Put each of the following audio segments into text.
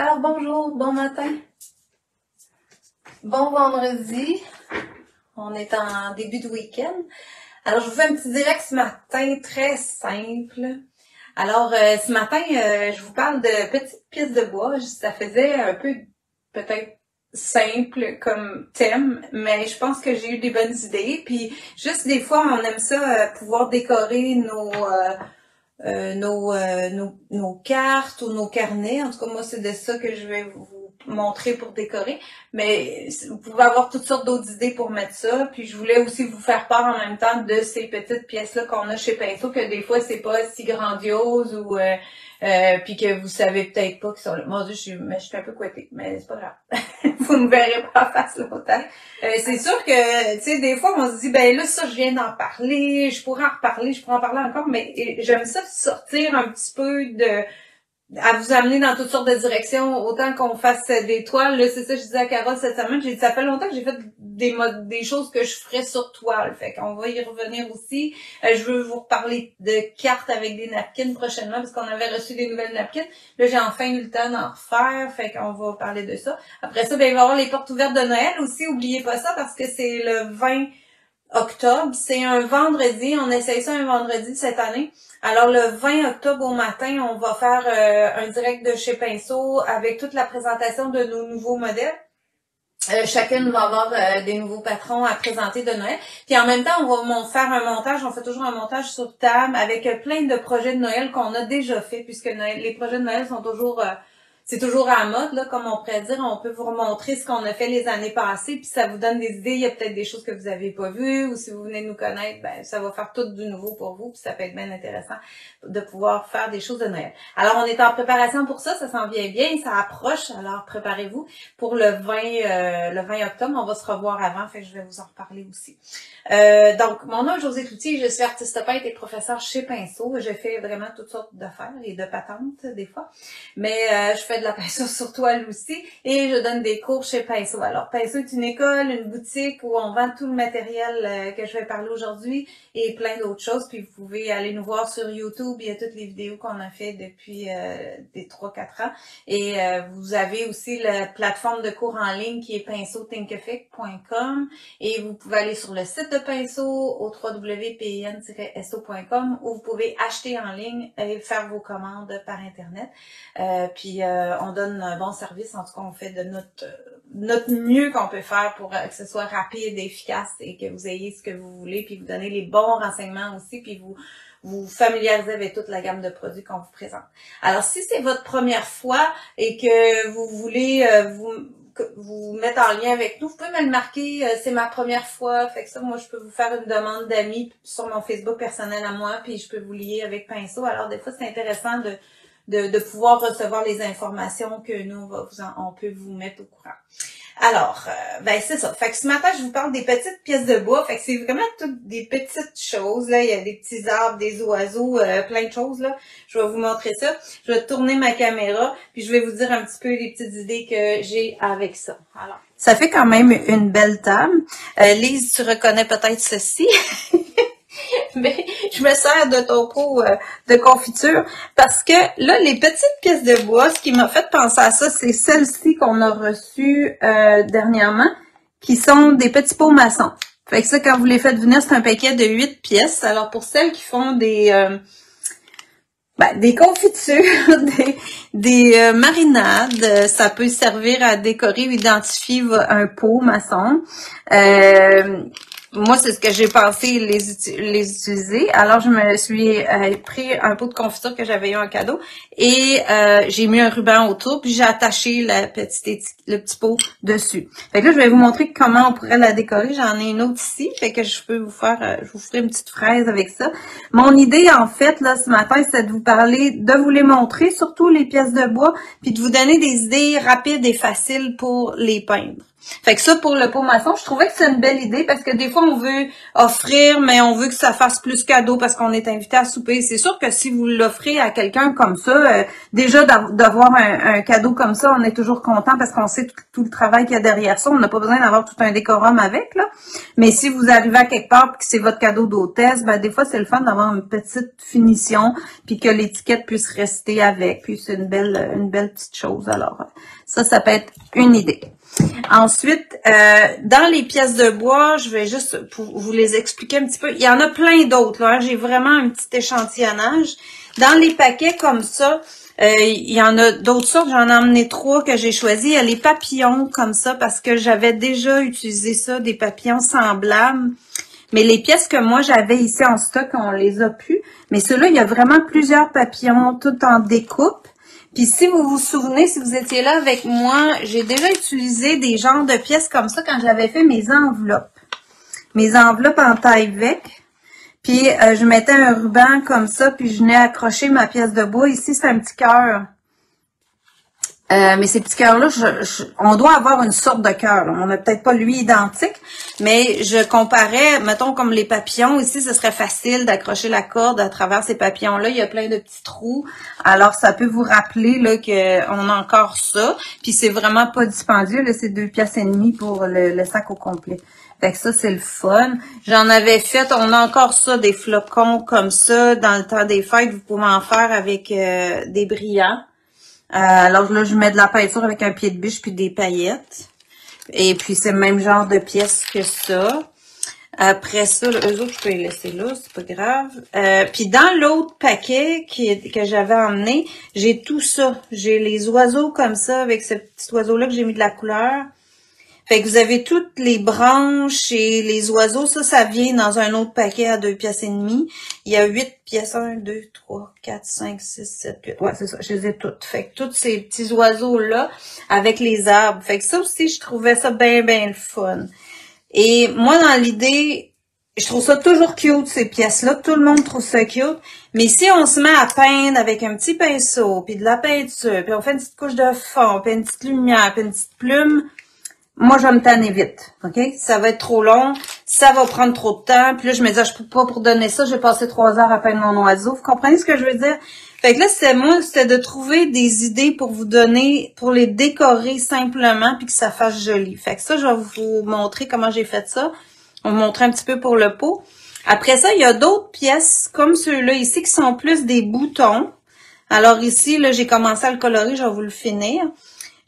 Alors bonjour, bon matin, bon vendredi, on est en début de week-end. Alors je vous fais un petit direct ce matin très simple. Alors ce matin, je vous parle de petites pièces de bois. Ça faisait un peu peut-être simple comme thème, mais je pense que j'ai eu des bonnes idées. Puis juste des fois, on aime ça pouvoir décorer nos cartes ou nos carnets. En tout cas, moi, c'est de ça que je vais vous montrer pour décorer. Mais vous pouvez avoir toutes sortes d'autres idées pour mettre ça. Puis je voulais aussi vous faire part en même temps de ces petites pièces-là qu'on a chez Pinceau, que des fois, c'est pas si grandiose ou puis que vous savez peut-être pas qu'ils sont là. Mon Dieu, je suis un peu couettée, mais c'est pas grave. Vous me verrez pas en face longtemps. C'est sûr que, tu sais, des fois, on se dit, ben là, ça, je viens d'en parler, je pourrais en reparler, je pourrais en parler encore, mais j'aime ça sortir un petit peu à vous amener dans toutes sortes de directions, autant qu'on fasse des toiles. Là, c'est ça, je disais à Carole cette semaine, j'ai dit, ça fait longtemps que j'ai fait des choses que je ferais sur toile. Fait qu'on va y revenir aussi. Je veux vous reparler de cartes avec des napkins prochainement, parce qu'on avait reçu des nouvelles napkins. Là, j'ai enfin eu le temps d'en refaire, fait qu'on va parler de ça. Après ça, ben, il va y avoir les portes ouvertes de Noël aussi. Oubliez pas ça, parce que c'est le 20 octobre. C'est un vendredi. On essaye ça un vendredi cette année. Alors, le 20 octobre au matin, on va faire un direct de chez Pinceau avec toute la présentation de nos nouveaux modèles. Chacune va avoir des nouveaux patrons à présenter de Noël. Puis en même temps, on va faire un montage. On fait toujours un montage sur table avec plein de projets de Noël qu'on a déjà fait, puisque les projets de Noël sont toujours... c'est toujours à la mode, là, comme on pourrait dire. On peut vous remontrer ce qu'on a fait les années passées, puis ça vous donne des idées. Il y a peut-être des choses que vous avez pas vues, ou si vous venez de nous connaître, ben ça va faire tout du nouveau pour vous, puis ça peut être bien intéressant de pouvoir faire des choses de Noël. Alors, on est en préparation pour ça s'en vient bien, ça approche, alors préparez-vous pour le 20 octobre. On va se revoir avant, fait que je vais vous en reparler aussi. Donc, mon nom est Josée Cloutier, je suis artiste peintre et professeure chez Pinceau. Je fais vraiment toutes sortes d'affaires et de patentes, des fois, mais je fais de la peinture sur toile aussi et je donne des cours chez Pinceau. Alors, Pinceau est une école, une boutique où on vend tout le matériel que je vais parler aujourd'hui et plein d'autres choses. Puis vous pouvez aller nous voir sur YouTube, il y a toutes les vidéos qu'on a fait depuis des 3-4 ans. Et vous avez aussi la plateforme de cours en ligne qui est pinceauthinkefect.com et vous pouvez aller sur le site de Pinceau au www.pin-so.com où vous pouvez acheter en ligne et faire vos commandes par Internet. Puis on donne un bon service, en tout cas on fait de notre mieux qu'on peut faire pour que ce soit rapide et efficace et que vous ayez ce que vous voulez, puis vous donner les bons renseignements aussi, puis vous familiariser avec toute la gamme de produits qu'on vous présente. Alors si c'est votre première fois et que vous voulez vous mettre en lien avec nous, vous pouvez me le marquer, c'est ma première fois, fait que ça, moi je peux vous faire une demande d'amis sur mon Facebook personnel à moi, puis je peux vous lier avec Pinceau. Alors des fois c'est intéressant de pouvoir recevoir les informations que nous, on peut vous mettre au courant. Alors, ben c'est ça. Fait que ce matin, je vous parle des petites pièces de bois. Fait que c'est vraiment toutes des petites choses. Là, il y a des petits arbres, des oiseaux, plein de choses. Là, je vais vous montrer ça. Je vais tourner ma caméra, puis je vais vous dire un petit peu les petites idées que j'ai avec ça. Alors, ça fait quand même une belle table. Lise, tu reconnais peut-être ceci. Mais je me sers de ton pot de confiture parce que là, les petites pièces de bois, ce qui m'a fait penser à ça, c'est celles-ci qu'on a reçues dernièrement, qui sont des petits pots maçons. Fait que ça, quand vous les faites venir, c'est un paquet de 8 pièces. Alors, pour celles qui font des confitures, des marinades, ça peut servir à décorer ou identifier un pot maçon. Moi, c'est ce que j'ai pensé les utiliser. Alors, je me suis pris un pot de confiture que j'avais eu en cadeau et j'ai mis un ruban autour, puis j'ai attaché le petit pot dessus. Fait que là, je vais vous montrer comment on pourrait la décorer. J'en ai une autre ici, fait que je vous ferai une petite fraise avec ça. Mon idée, en fait, là, ce matin, c'est de vous parler, de vous les montrer, surtout les pièces de bois, puis de vous donner des idées rapides et faciles pour les peindre. Fait que ça, pour le pot maçon, je trouvais que c'est une belle idée parce que des fois, on veut offrir, mais on veut que ça fasse plus cadeau parce qu'on est invité à souper. C'est sûr que si vous l'offrez à quelqu'un comme ça, déjà d'avoir un cadeau comme ça, on est toujours content parce qu'on sait tout le travail qu'il y a derrière ça. On n'a pas besoin d'avoir tout un décorum avec, là. Mais si vous arrivez à quelque part et que c'est votre cadeau d'hôtesse, ben des fois, c'est le fun d'avoir une petite finition puis que l'étiquette puisse rester avec. Puis c'est une belle petite chose. Alors, ça peut être une idée. Ensuite, dans les pièces de bois, je vais juste pour vous les expliquer un petit peu. Il y en a plein d'autres, là. J'ai vraiment un petit échantillonnage. Dans les paquets comme ça, il y en a d'autres sortes. J'en ai emmené 3 que j'ai choisis. Il y a les papillons comme ça parce que j'avais déjà utilisé ça, des papillons semblables. Mais les pièces que moi j'avais ici en stock, on les a plus. Mais ceux-là, il y a vraiment plusieurs papillons, tout en découpe. Puis si vous vous souvenez, si vous étiez là avec moi, j'ai déjà utilisé des genres de pièces comme ça quand j'avais fait mes enveloppes. Mes enveloppes en taille vec. Puis je mettais un ruban comme ça, puis je venais accrocher ma pièce de bois. Ici, c'est un petit cœur. Mais ces petits cœurs-là, on doit avoir une sorte de cœur. On n'a peut-être pas lui identique, mais je comparais, mettons comme les papillons. Ici, ce serait facile d'accrocher la corde à travers ces papillons-là. Il y a plein de petits trous. Alors, ça peut vous rappeler là qu'on a encore ça. Puis c'est vraiment pas dispendieux. Là, c'est 2 pièces et demie pour le sac au complet. Fait que ça, c'est le fun. J'en avais fait, on a encore ça, des flocons comme ça. Dans le temps des fêtes, vous pouvez en faire avec des brillants. Alors là, je mets de la peinture avec un pied de biche puis des paillettes. Et puis, c'est le même genre de pièces que ça. Après ça, là, eux autres, je peux les laisser là, c'est pas grave. Puis dans l'autre paquet que j'avais emmené, j'ai tout ça. J'ai les oiseaux comme ça, avec ce petit oiseau-là que j'ai mis de la couleur. Fait que vous avez toutes les branches et les oiseaux. Ça vient dans un autre paquet à 2 pièces et demie. Il y a 8 pièces. 1, 2, 3, 4, 5, 6, 7, 8. Ouais, c'est ça. Je les ai toutes. Fait que tous ces petits oiseaux-là avec les arbres. Fait que ça aussi, je trouvais ça bien le fun. Et moi, dans l'idée, je trouve ça toujours cute, ces pièces-là. Tout le monde trouve ça cute. Mais si on se met à peindre avec un petit pinceau, puis de la peinture, puis on fait une petite couche de fond, puis une petite lumière, puis une petite plume, moi, je vais me tanner vite, OK? Ça va être trop long, ça va prendre trop de temps. Puis là, je me dis, je peux pas pour donner ça, j'ai passé 3 heures à peindre mon oiseau. Vous comprenez ce que je veux dire? Fait que là, c'était de trouver des idées pour vous donner, pour les décorer simplement, puis que ça fasse joli. Fait que ça, je vais vous montrer comment j'ai fait ça. On va vous montrer un petit peu pour le pot. Après ça, il y a d'autres pièces, comme ceux-là ici, qui sont plus des boutons. Alors ici, là, j'ai commencé à le colorer, je vais vous le finir.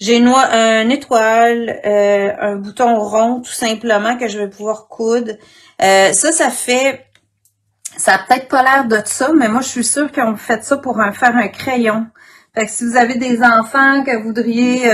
J'ai une étoile, un bouton rond tout simplement que je vais pouvoir coudre. Ça a peut-être pas l'air de ça, mais moi je suis sûre qu'on fait ça pour faire un crayon. Fait que si vous avez des enfants que vous voudriez,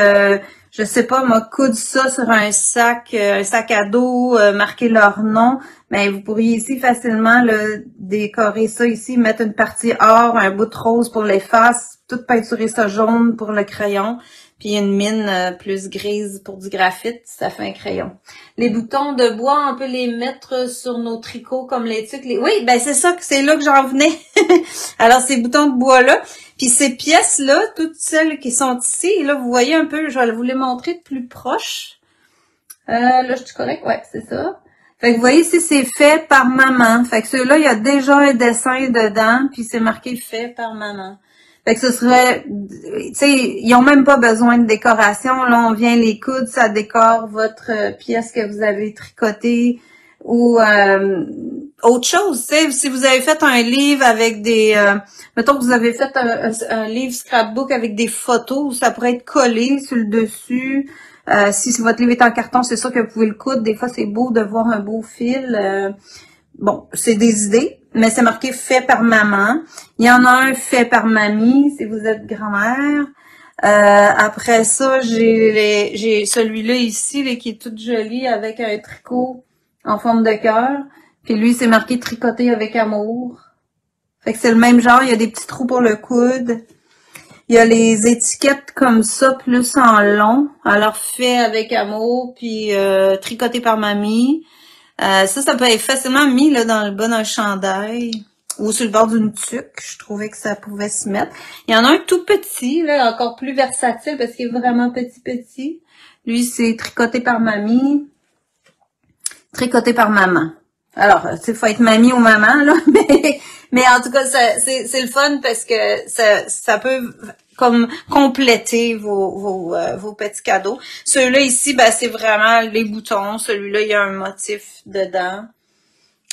je sais pas, moi coudre ça sur un sac à dos, marquer leur nom, mais vous pourriez ici facilement là, décorer ça ici, mettre une partie or, un bout de rose pour les faces, tout peinturer ça jaune pour le crayon. Puis une mine plus grise pour du graphite, ça fait un crayon. Les boutons de bois, on peut les mettre sur nos tricots comme les tucs. Oui, ben c'est ça, c'est là que j'en venais. Alors, ces boutons de bois-là. Puis ces pièces-là, toutes celles qui sont ici, et là, vous voyez un peu, je vais vous les montrer de plus proche. Là, je suis correct? Ouais, c'est ça. Fait que vous voyez ici, c'est fait par maman. Fait que ceux-là, il y a déjà un dessin dedans, puis c'est marqué fait par maman. Fait que ce serait, tu sais, ils ont même pas besoin de décoration. Là, on vient les coudre, ça décore votre pièce que vous avez tricotée ou autre chose. Tu sais, si vous avez fait un livre avec des, mettons que vous avez fait un livre scrapbook avec des photos, ça pourrait être collé sur le dessus. Si votre livre est en carton, c'est sûr que vous pouvez le coudre. Des fois, c'est beau de voir un beau fil. Bon, c'est des idées, mais c'est marqué fait par maman. Il y en a un fait par mamie, si vous êtes grand-mère. Après ça, j'ai celui-là ici, là, qui est tout joli avec un tricot en forme de cœur. Puis lui, c'est marqué tricoté avec amour. Fait que c'est le même genre, il y a des petits trous pour le coude. Il y a les étiquettes comme ça, plus en long. Alors, fait avec amour, puis tricoté par mamie. Ça peut être facilement mis là dans le bas d'un chandail. ou sur le bord d'une tuque. Je trouvais que ça pouvait se mettre. Il y en a un tout petit, là, encore plus versatile parce qu'il est vraiment petit. Lui, c'est tricoté par mamie, tricoté par maman. Alors, il faut être mamie ou maman, là, mais en tout cas, c'est le fun parce que ça peut comme compléter vos petits cadeaux. Ceux-là ici, ben, c'est vraiment les boutons. Celui-là, il y a un motif dedans.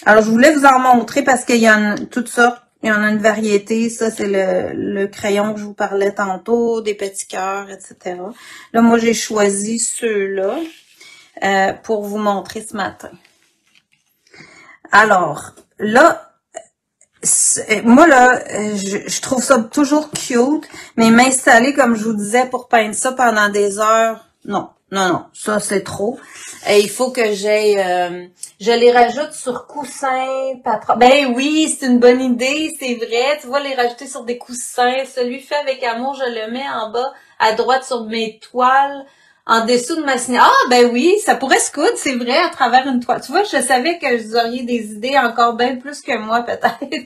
Alors, je voulais vous en montrer parce qu'il y en a toutes sortes. Il y en a une variété. Ça, c'est le crayon que je vous parlais tantôt, des petits cœurs, etc. Là, moi, j'ai choisi ceux-là pour vous montrer ce matin. Alors, là, moi, là, je trouve ça toujours cute, mais m'installer, comme je vous disais, pour peindre ça pendant des heures, non, ça, c'est trop. Et il faut que j'aille... je les rajoute sur coussins, patron. Ben oui, c'est une bonne idée, c'est vrai. Tu vas les rajouter sur des coussins. Celui fait avec amour, je le mets en bas, à droite sur mes toiles. En dessous de ma signature. Ah, ben oui, ça pourrait se coudre, c'est vrai, à travers une toile. Tu vois, je savais que vous auriez des idées encore bien plus que moi, peut-être.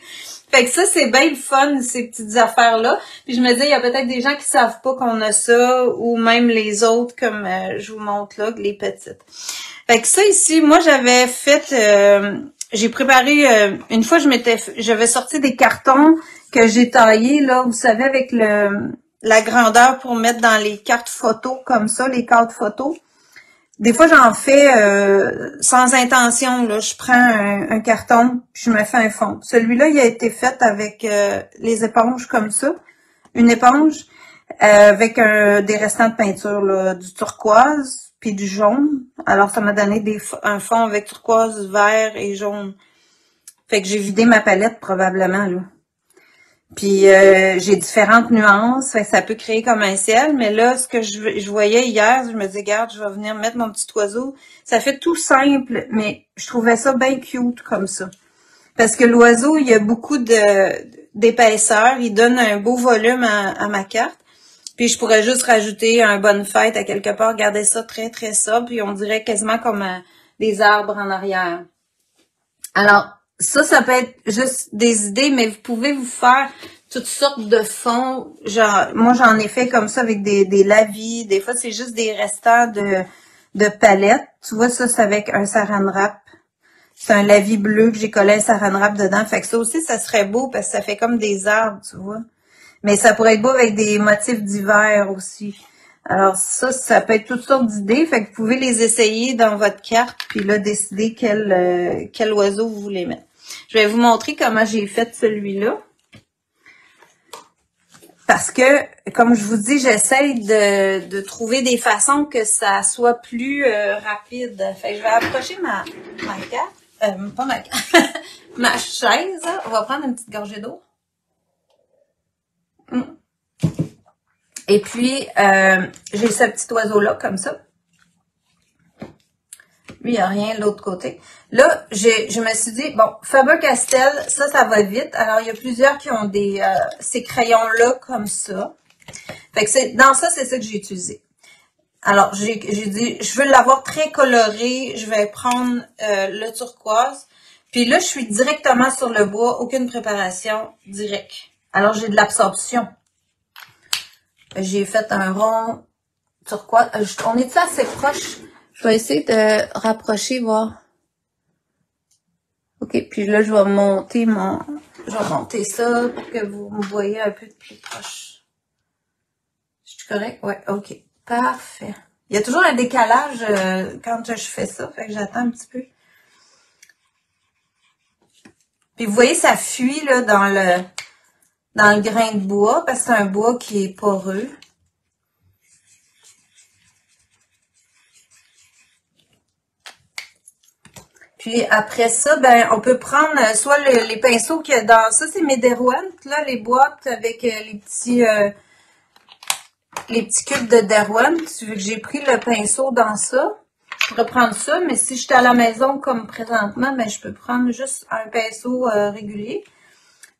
Fait que ça, c'est bien le fun, ces petites affaires-là. Puis je me dis, il y a peut-être des gens qui savent pas qu'on a ça, ou même les autres, comme je vous montre là, les petites. Fait que ça ici, moi, j'avais fait... j'ai préparé... une fois, j'avais sorti des cartons que j'ai taillés, là, vous savez, avec la grandeur pour mettre dans les cartes photos comme ça, les cartes photos. Des fois, j'en fais sans intention. Là, je prends un carton, puis je me fais un fond. Celui-là, il a été fait avec les éponges comme ça. Une éponge avec des restants de peinture, là, du turquoise puis du jaune. Alors, ça m'a donné un fond avec turquoise, vert et jaune. Fait que j'ai vidé ma palette probablement, là. Puis j'ai différentes nuances, fait que ça peut créer comme un ciel, mais là, ce que je voyais hier, je me disais, regarde, je vais venir mettre mon petit oiseau. Ça fait tout simple, mais je trouvais ça bien cute comme ça. Parce que l'oiseau, il y a beaucoup d'épaisseur, il donne un beau volume à ma carte. Puis je pourrais juste rajouter un bonne fête à quelque part, garder ça très, très sobre, puis on dirait quasiment comme des arbres en arrière. Alors, ça peut être juste des idées, mais vous pouvez vous faire toutes sortes de fonds. Genre, moi, j'en ai fait comme ça avec des lavis. Des fois, c'est juste des restants de palettes. Tu vois, ça, c'est avec un saran wrap. C'est un lavis bleu que j'ai collé un saran wrap dedans. Fait que ça aussi, ça serait beau parce que ça fait comme des arbres, tu vois. Mais ça pourrait être beau avec des motifs d'hiver aussi. Alors ça peut être toutes sortes d'idées. Fait que vous pouvez les essayer dans votre carte, puis là, décider quel oiseau vous voulez mettre. Je vais vous montrer comment j'ai fait celui-là. Parce que, comme je vous dis, j'essaye de trouver des façons que ça soit plus rapide. Fait que je vais approcher ma carte. Pas ma carte. Ma chaise. On va prendre une petite gorgée d'eau. Et puis, j'ai ce petit oiseau-là, comme ça. Lui, il n'y a rien de l'autre côté. Là, je me suis dit, bon, Faber-Castell, ça va vite. Alors, il y a plusieurs qui ont ces crayons-là comme ça. Fait que dans ça, c'est ça que j'ai utilisé. Alors, j'ai dit, je veux l'avoir très coloré. Je vais prendre le turquoise. Puis là, je suis directement sur le bois. Aucune préparation, direct. Alors, j'ai de l'absorption. J'ai fait un rond turquoise. On est assez proche? Je vais essayer de rapprocher, voir. OK, puis là, je vais monter ça pour que vous me voyez un peu de plus proche. Je suis correct? Ouais, OK. Parfait. Il y a toujours un décalage quand je fais ça, fait que j'attends un petit peu. Puis vous voyez, ça fuit là dans le grain de bois, parce que c'est un bois qui est poreux. Puis après ça, ben on peut prendre soit les pinceaux qu'il y a dans ça, c'est mes Derwent, là, les boîtes avec les petits cubes de Derwent. J'ai pris le pinceau dans ça. Je pourrais prendre ça, mais si j'étais à la maison comme présentement, ben je peux prendre juste un pinceau régulier.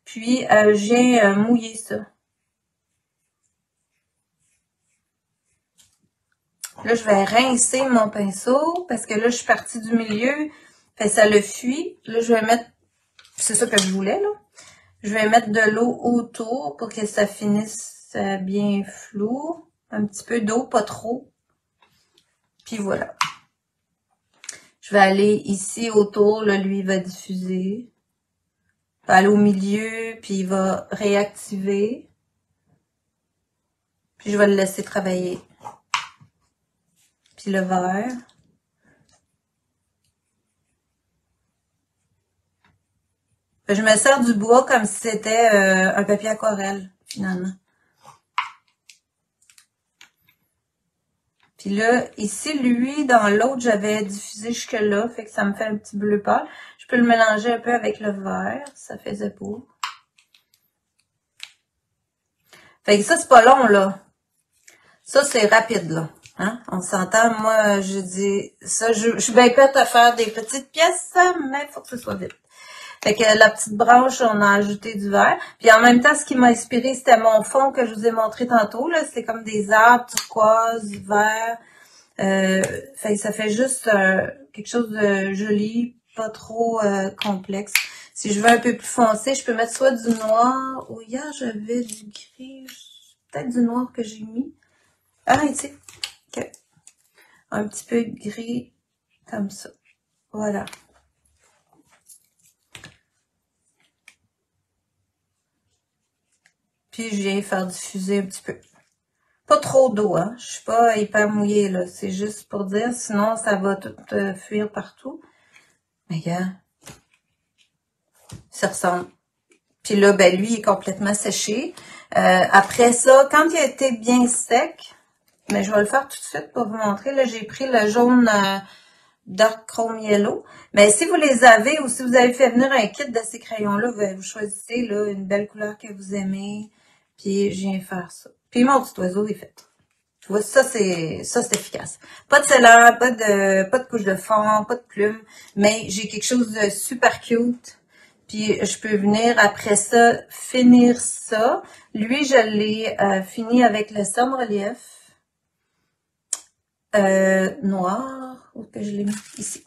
Puis j'ai mouillé ça. Là, je vais rincer mon pinceau parce que là, je suis partie du milieu. Fait ça le fuit. Là, je vais mettre... C'est ça que je voulais, là. Je vais mettre de l'eau autour pour que ça finisse bien flou. Un petit peu d'eau, pas trop. Puis voilà. Je vais aller ici autour, là, lui, il va diffuser. Il va aller au milieu, puis il va réactiver. Puis je vais le laisser travailler. Puis le vert. Je me sers du bois comme si c'était un papier aquarelle, finalement. Puis là, ici, lui, dans l'autre, j'avais diffusé jusque-là, fait que ça me fait un petit bleu pâle. Je peux le mélanger un peu avec le vert, ça faisait beau. Fait que ça, c'est pas long, là. Ça, c'est rapide, là. Hein? On s'entend, moi, je dis, ça, je suis bien prête à faire des petites pièces, mais il faut que ce soit vite. Fait que la petite branche, on a ajouté du vert. Puis en même temps, ce qui m'a inspiré, c'était mon fond que je vous ai montré tantôt, là. C'est comme des arbres, turquoise, vert. Fait que ça fait juste quelque chose de joli, pas trop complexe. Si je veux un peu plus foncé, je peux mettre soit du noir, ou hier j'avais du gris, peut-être du noir que j'ai mis. Ah, ici. Okay. Un petit peu de gris, comme ça. Voilà. Puis je viens faire diffuser un petit peu. Pas trop d'eau, hein. Je suis pas hyper mouillée, là. C'est juste pour dire, sinon ça va tout fuir partout. Mais regarde. Ça ressemble. Puis là, ben lui, il est complètement séché. Après ça, quand il a été bien sec, mais je vais le faire tout de suite pour vous montrer. Là, j'ai pris le jaune Dark Chrome Yellow. Mais si vous les avez ou si vous avez fait venir un kit de ces crayons-là, vous choisissez là, une belle couleur que vous aimez. Puis je viens faire ça. Puis mon petit oiseau est fait. Tu vois, ça c'est efficace. Pas de scelleur, pas de couche de fond, pas de plume, mais j'ai quelque chose de super cute. Puis je peux venir après ça finir ça. Lui, je l'ai fini avec le somme relief noir. Où que je l'ai mis? Ici.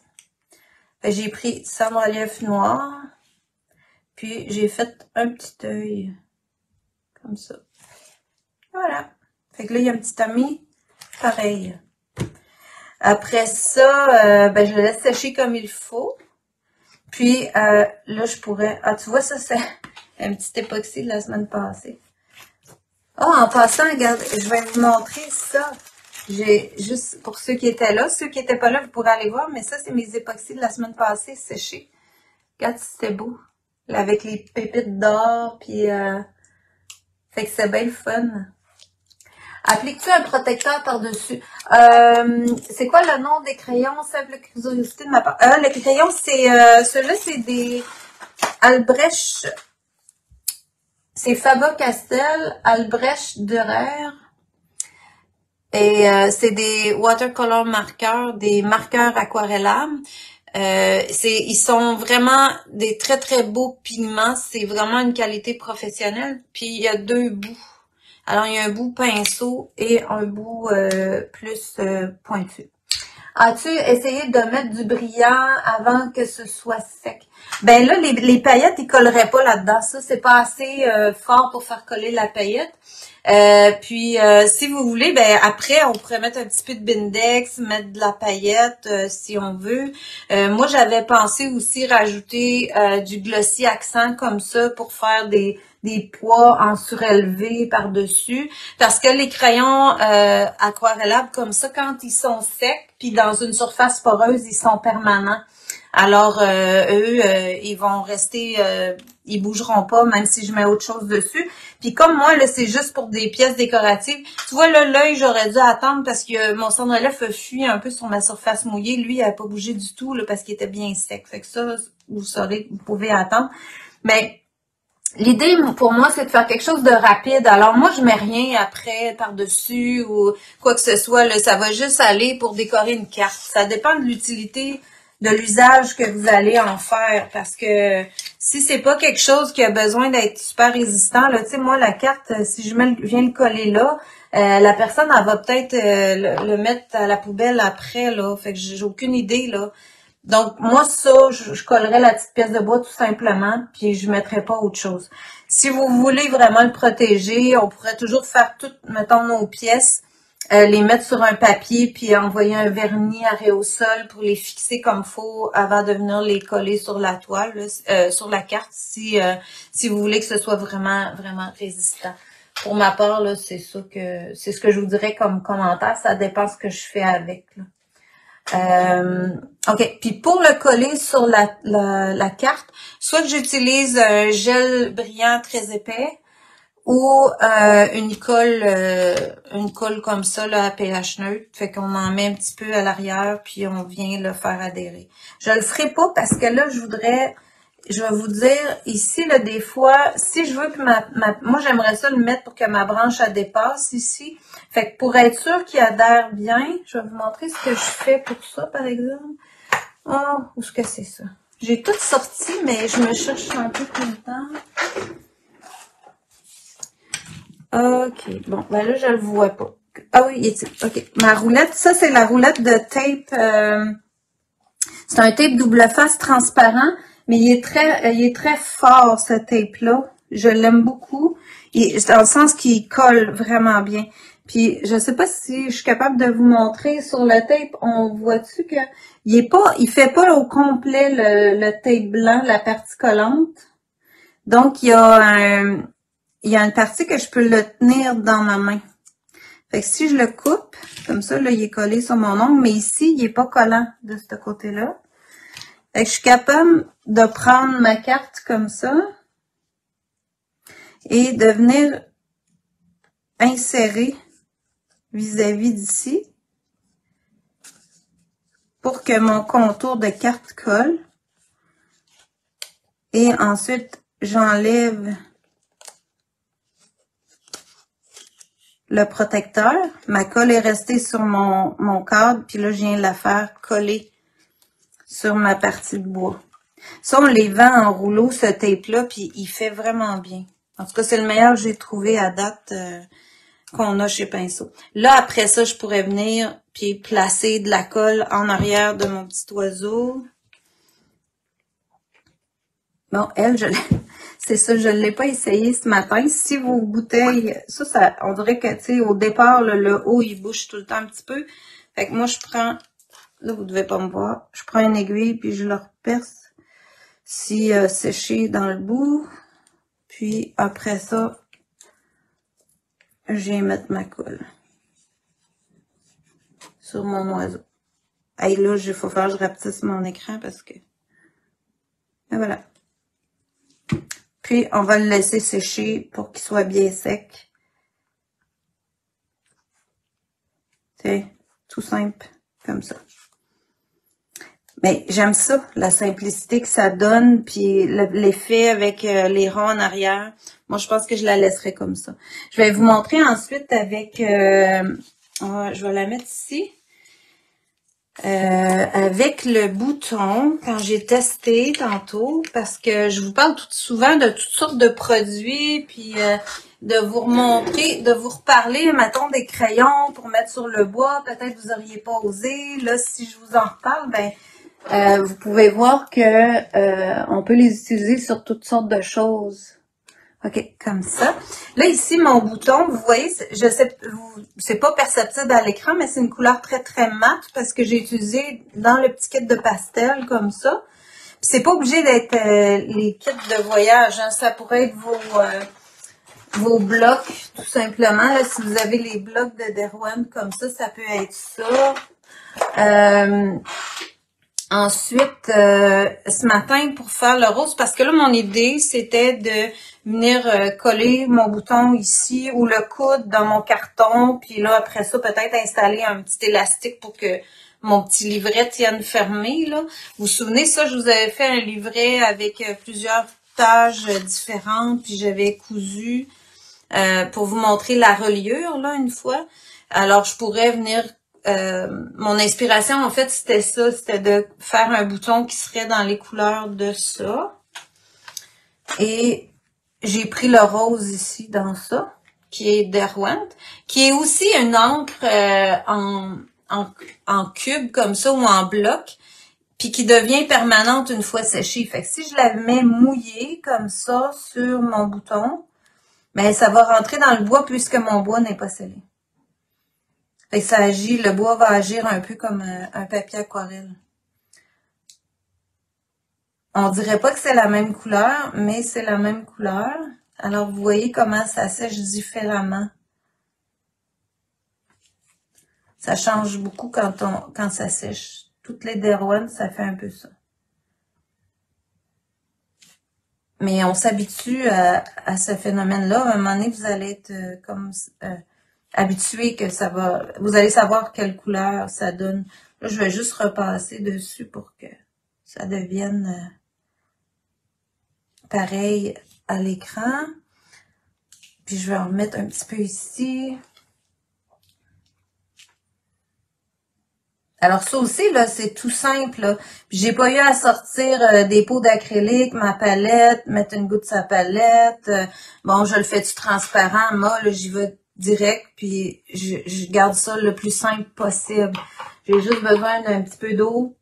J'ai pris somme relief noir. Puis j'ai fait un petit œil. Comme ça. Voilà. Fait que là, il y a un petit ami pareil. Après ça, ben, je le laisse sécher comme il faut. Puis là, je pourrais... Ah, tu vois, ça, c'est un petit époxy de la semaine passée. Ah, en passant, regarde, je vais vous montrer ça. J'ai juste, pour ceux qui étaient là, ceux qui n'étaient pas là, vous pourrez aller voir, mais ça, c'est mes époxys de la semaine passée séchés. Regarde si c'était beau. Là, avec les pépites d'or, puis... fait que c'est bien le fun. Appliques-tu un protecteur par-dessus? C'est quoi le nom des crayons? Simple curiosité de ma part. Les crayons, c'est... ceux-là, c'est des Albrecht... C'est Faber-Castell, Albrecht Dürer. Et c'est des watercolor marqueurs, des marqueurs aquarellables. Ils sont vraiment des très, très beaux pigments. C'est vraiment une qualité professionnelle. Puis, il y a deux bouts. Alors, il y a un bout pinceau et un bout plus pointu. As-tu essayé de mettre du brillant avant que ce soit sec? Ben là, les paillettes, ils colleraient pas là-dedans. Ça, c'est pas assez fort pour faire coller la paillette. Puis, si vous voulez, ben après, on pourrait mettre un petit peu de Bindex, mettre de la paillette si on veut. Moi, j'avais pensé aussi rajouter du glossy accent comme ça pour faire des pois en surélevé par-dessus. Parce que les crayons aquarellables comme ça, quand ils sont secs, puis dans une surface poreuse, ils sont permanents. Alors, eux, ils vont rester, ils bougeront pas, même si je mets autre chose dessus. Puis comme moi, là, c'est juste pour des pièces décoratives. Tu vois, là, l'œil, j'aurais dû attendre parce que mon cendrelef a fui un peu sur ma surface mouillée. Lui, il n'a pas bougé du tout, là, parce qu'il était bien sec. Fait que ça, vous saurez, vous pouvez attendre. Mais l'idée, pour moi, c'est de faire quelque chose de rapide. Alors, moi, je mets rien après, par-dessus, ou quoi que ce soit, là. Ça va juste aller pour décorer une carte. Ça dépend de l'utilité, de l'usage que vous allez en faire. Parce que si c'est pas quelque chose qui a besoin d'être super résistant, là, tu sais, moi, la carte, si je viens le coller là, la personne, elle va peut-être le mettre à la poubelle après, là. Fait que j'ai aucune idée, là. Donc, moi, ça, je collerais la petite pièce de bois tout simplement, puis je mettrais pas autre chose. Si vous voulez vraiment le protéger, on pourrait toujours faire toutes, mettons, nos pièces, les mettre sur un papier, puis envoyer un vernis aérosol pour les fixer comme faut avant de venir les coller sur la toile, là, sur la carte, si vous voulez que ce soit vraiment, vraiment résistant. Pour ma part, là, c'est ce que je vous dirais comme commentaire. Ça dépend ce que je fais avec, là. OK. Puis pour le coller sur la carte, soit que j'utilise un gel brillant très épais ou une colle comme ça là, à pH neutre. Fait qu'on en met un petit peu à l'arrière puis on vient le faire adhérer. Je le ferai pas parce que là, je vais vous dire, ici, là, des fois, si je veux que moi, j'aimerais ça le mettre pour que ma branche, elle dépasse ici. Fait que pour être sûr qu'il adhère bien, je vais vous montrer ce que je fais pour ça, par exemple. Oh, où est-ce que c'est ça? J'ai tout sorti, mais je me cherche un peu tout le temps. OK. Bon, ben là, je le vois pas. Ah oui, il est OK. Ma roulette, ça, c'est la roulette de tape. C'est un tape double face transparent, mais il est très fort, ce tape-là. Je l'aime beaucoup. Dans le sens qu'il colle vraiment bien. Puis, je sais pas si je suis capable de vous montrer sur le tape. On voit-tu que il fait pas au complet le tape blanc, la partie collante. Donc, il y a une partie que je peux le tenir dans ma main. Fait que si je le coupe, comme ça, là, il est collé sur mon ongle, mais ici, il est pas collant de ce côté-là. Fait que je suis capable de prendre ma carte comme ça et de venir insérer vis-à-vis d'ici pour que mon contour de carte colle. Et ensuite, j'enlève le protecteur. Ma colle est restée sur mon cadre, puis là, je viens la faire coller sur ma partie de bois. Ça, on les vend en rouleau, ce tape-là, puis il fait vraiment bien. En tout cas, c'est le meilleur que j'ai trouvé à date qu'on a chez Pinceau. Là, après ça, je pourrais venir puis placer de la colle en arrière de mon petit oiseau. Bon, c'est ça, je ne l'ai pas essayé ce matin. Si vos bouteilles, ça on dirait que, tu sais, au départ, le haut, il bouge tout le temps un petit peu. Fait que moi, je prends, là, vous devez pas me voir, je prends une aiguille, puis je le reperce si séché dans le bout. Puis, après ça, je viens mettre ma colle sur mon oiseau. Hey, là, il faut faire que je rapetisse mon écran parce que... Et voilà. Puis, on va le laisser sécher pour qu'il soit bien sec. C'est tout simple, comme ça. Mais j'aime ça, la simplicité que ça donne, puis l'effet avec les ronds en arrière. Moi, je pense que je la laisserai comme ça. Je vais vous montrer ensuite avec... je vais la mettre ici. Avec le bouton, quand j'ai testé tantôt, parce que je vous parle tout souvent de toutes sortes de produits, puis de vous remontrer, de vous reparler, mettons, des crayons pour mettre sur le bois. Peut-être vous auriez pas osé. Là, si je vous en reparle, ben vous pouvez voir que on peut les utiliser sur toutes sortes de choses. OK, comme ça. Là, ici, mon bouton, vous voyez, je sais, c'est pas perceptible à l'écran, mais c'est une couleur très, très mate parce que j'ai utilisé dans le petit kit de pastel comme ça. Puis c'est pas obligé d'être les kits de voyage, hein. Ça pourrait être vos blocs, tout simplement. Là, si vous avez les blocs de Derwent comme ça peut être ça. Ensuite, ce matin, pour faire le rose, parce que là, mon idée, c'était de venir coller mon bouton ici ou le coude dans mon carton, puis là, après ça, peut-être installer un petit élastique pour que mon petit livret tienne fermé, là. Vous vous souvenez, ça, je vous avais fait un livret avec plusieurs taches différentes, puis j'avais cousu pour vous montrer la reliure, là, une fois. Alors, je pourrais venir... mon inspiration, en fait, c'était ça. C'était de faire un bouton qui serait dans les couleurs de ça. Et j'ai pris le rose ici dans ça, qui est Derwent, qui est aussi une encre en cube comme ça ou en bloc. puis qui devient permanente une fois séchée. Fait que si je la mets mouillée comme ça sur mon bouton, ben ça va rentrer dans le bois puisque mon bois n'est pas scellé. Fait que ça agit, le bois va agir un peu comme un papier aquarelle. On dirait pas que c'est la même couleur, mais c'est la même couleur. Alors, vous voyez comment ça sèche différemment. Ça change beaucoup quand ça sèche. Toutes les Derwent, ça fait un peu ça. Mais on s'habitue à ce phénomène-là. À un moment donné, vous allez être comme habitué que ça va... Vous allez savoir quelle couleur ça donne. Là, je vais juste repasser dessus pour que ça devienne pareil à l'écran. Puis je vais en remettre un petit peu ici. Alors ça aussi, là, c'est tout simple. Là. J'ai pas eu à sortir des pots d'acrylique, ma palette, mettre une goutte sur la palette. Bon, je le fais du transparent. Moi, là, j'y vais direct, puis je garde ça le plus simple possible. J'ai juste besoin d'un petit peu d'eau.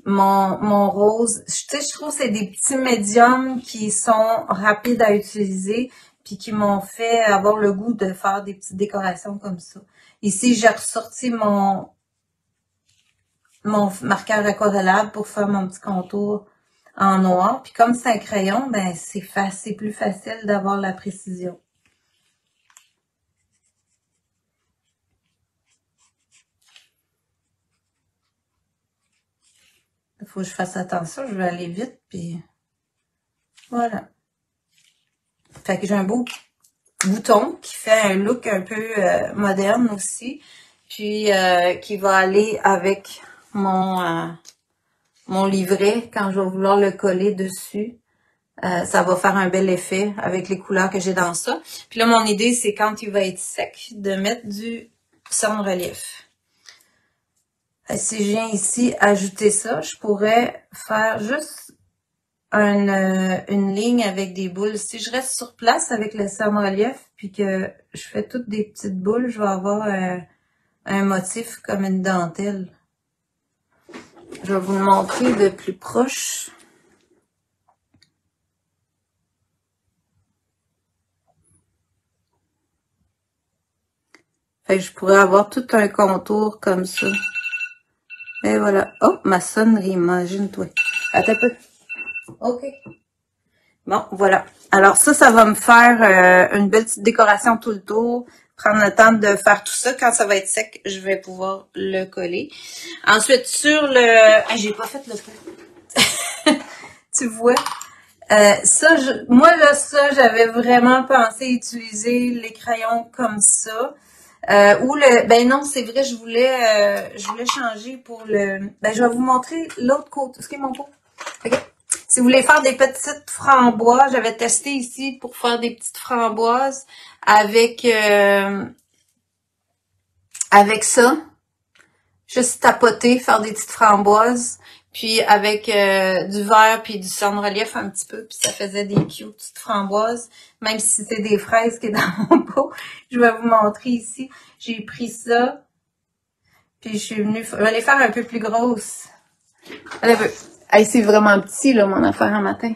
Mon rose, tu sais, je trouve que c'est des petits médiums qui sont rapides à utiliser, puis qui m'ont fait avoir le goût de faire des petites décorations comme ça. Ici, j'ai ressorti mon marqueur aquarellable pour faire mon petit contour en noir. Puis comme c'est un crayon, ben c'est plus facile d'avoir la précision. Il faut que je fasse attention, je vais aller vite, puis voilà. Fait que j'ai un beau bouton qui fait un look un peu moderne aussi, puis qui va aller avec mon livret quand je vais vouloir le coller dessus. Ça va faire un bel effet avec les couleurs que j'ai dans ça. Puis là, mon idée, c'est quand il va être sec, de mettre du cerne relief. Si je viens ici ajouter ça, je pourrais faire juste une ligne avec des boules. Si je reste sur place avec le cerne relief, puis que je fais toutes des petites boules, je vais avoir un motif comme une dentelle. Je vais vous le montrer de plus proche. Fait que je pourrais avoir tout un contour comme ça. Et voilà. Oh, ma sonnerie, imagine-toi. Attends un peu. OK. Bon, voilà. Alors ça va me faire une belle petite décoration tout le tour. Prendre le temps de faire tout ça. Quand ça va être sec, je vais pouvoir le coller. Ensuite, sur le... Ah, j'ai pas fait le pot. Tu vois? Moi, là, j'avais vraiment pensé utiliser les crayons comme ça. Ben non, c'est vrai, je voulais changer pour le... Ben, je vais vous montrer l'autre côté. Est-ce qu'il y a mon pot? OK. Si vous voulez faire des petites framboises, j'avais testé ici pour faire des petites framboises avec ça. Juste tapoter, faire des petites framboises. Puis avec du vert puis du cerne relief un petit peu. Puis ça faisait des cute petites framboises. Même si c'était des fraises qui est dans mon pot. Je vais vous montrer ici. J'ai pris ça. Puis je suis venue... Je vais les faire un peu plus grosses. Allez, hey, c'est vraiment petit, là, mon affaire en matin.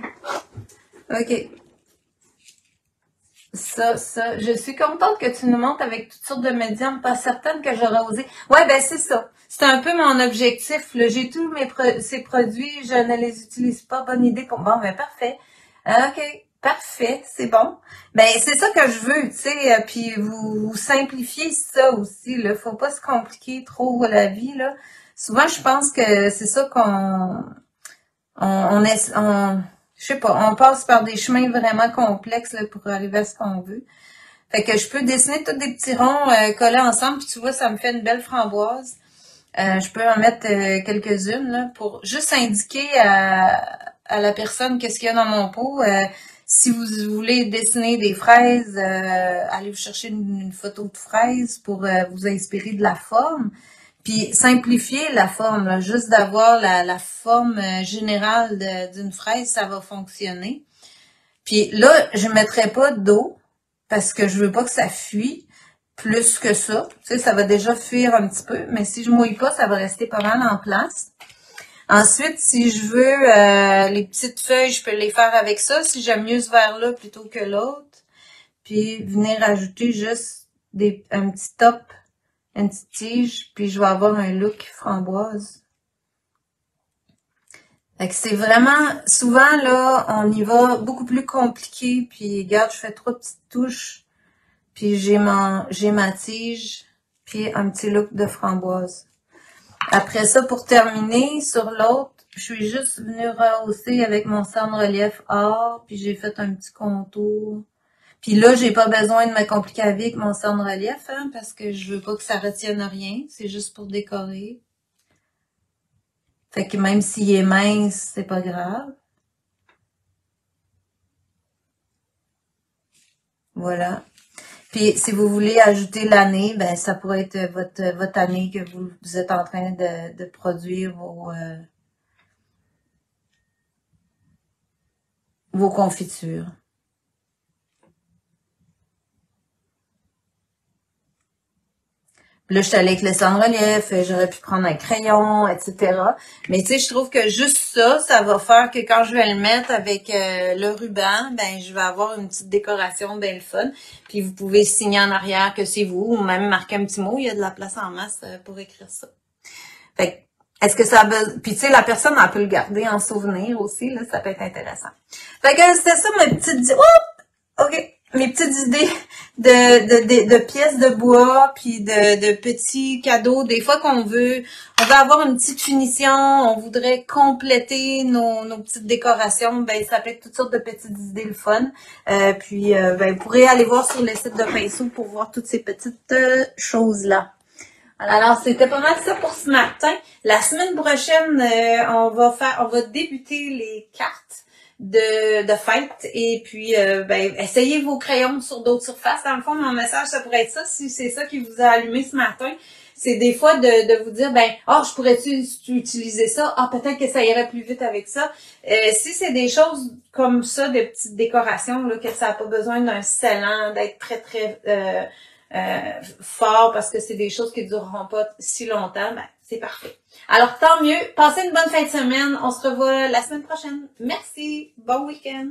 OK. Ça. Je suis contente que tu nous montres avec toutes sortes de médiums. Pas certaine que j'aurais osé. Ouais, ben c'est ça. C'est un peu mon objectif. J'ai tous ces produits. Je ne les utilise pas. Bonne idée pour... Bon, ben parfait. OK. Parfait. C'est bon. Ben, c'est ça que je veux, tu sais. Puis vous simplifiez ça aussi, là. Faut pas se compliquer trop la vie, là. Souvent, je pense que c'est ça je sais pas, on passe par des chemins vraiment complexes là, pour arriver à ce qu'on veut. Fait que je peux dessiner tous des petits ronds collés ensemble, puis tu vois, ça me fait une belle framboise. Je peux en mettre quelques-unes là, pour juste indiquer à la personne qu'est-ce qu'il y a dans mon pot. Si vous voulez dessiner des fraises, allez vous chercher une photo de fraises pour vous inspirer de la forme. Puis simplifier la forme, là, juste d'avoir la forme générale d'une fraise, ça va fonctionner. Puis là, je ne mettrai pas d'eau parce que je veux pas que ça fuit plus que ça. Tu sais, ça va déjà fuir un petit peu, mais si je mouille pas, ça va rester pas mal en place. Ensuite, si je veux les petites feuilles, je peux les faire avec ça. Si j'aime mieux ce vert-là plutôt que l'autre. Puis venir ajouter juste un petit top, une petite tige, puis je vais avoir un look framboise. Fait que c'est vraiment, souvent là, on y va beaucoup plus compliqué, puis regarde, je fais 3 petites touches, puis j'ai ma tige, puis un petit look de framboise. Après ça, pour terminer, sur l'autre, je suis juste venue rehausser avec mon cerne-relief or, puis j'ai fait un petit contour. Puis là, j'ai pas besoin de me compliquer avec mon cerne-relief, hein, parce que je veux pas que ça retienne rien. C'est juste pour décorer. Fait que même s'il est mince, c'est pas grave. Voilà. Puis si vous voulez ajouter l'année, ben ça pourrait être votre année que vous êtes en train de produire vos confitures. Là, je suis allée avec le cendre-relief, j'aurais pu prendre un crayon, etc. Mais tu sais, je trouve que juste ça, ça va faire que quand je vais le mettre avec le ruban, ben je vais avoir une petite décoration bien le fun. Puis vous pouvez signer en arrière que c'est vous, ou même marquer un petit mot, il y a de la place en masse pour écrire ça. Fait que, est-ce que ça a puis tu sais, la personne, elle peut le garder en souvenir aussi, là, ça peut être intéressant. Fait que c'était ça ma petite... OK. Mes petites idées de pièces de bois, puis de petits cadeaux. Des fois on veut avoir une petite finition, on voudrait compléter nos petites décorations, ben ça peut être toutes sortes de petites idées le fun. Ben vous pourrez aller voir sur le site de Pinceau pour voir toutes ces petites choses-là. Alors, c'était pas mal ça pour ce matin. La semaine prochaine, on va débuter les cartes de fête et puis ben essayez vos crayons sur d'autres surfaces. Dans le fond, mon message, ça pourrait être ça, si c'est ça qui vous a allumé ce matin. C'est des fois de vous dire, ben, je pourrais-tu utiliser ça? Peut-être que ça irait plus vite avec ça. Si c'est des choses comme ça, des petites décorations, là, que ça n'a pas besoin d'un scellant, d'être très, très fort parce que c'est des choses qui ne dureront pas si longtemps, ben, c'est parfait. Alors, tant mieux. Passez une bonne fin de semaine. On se revoit la semaine prochaine. Merci. Bon week-end.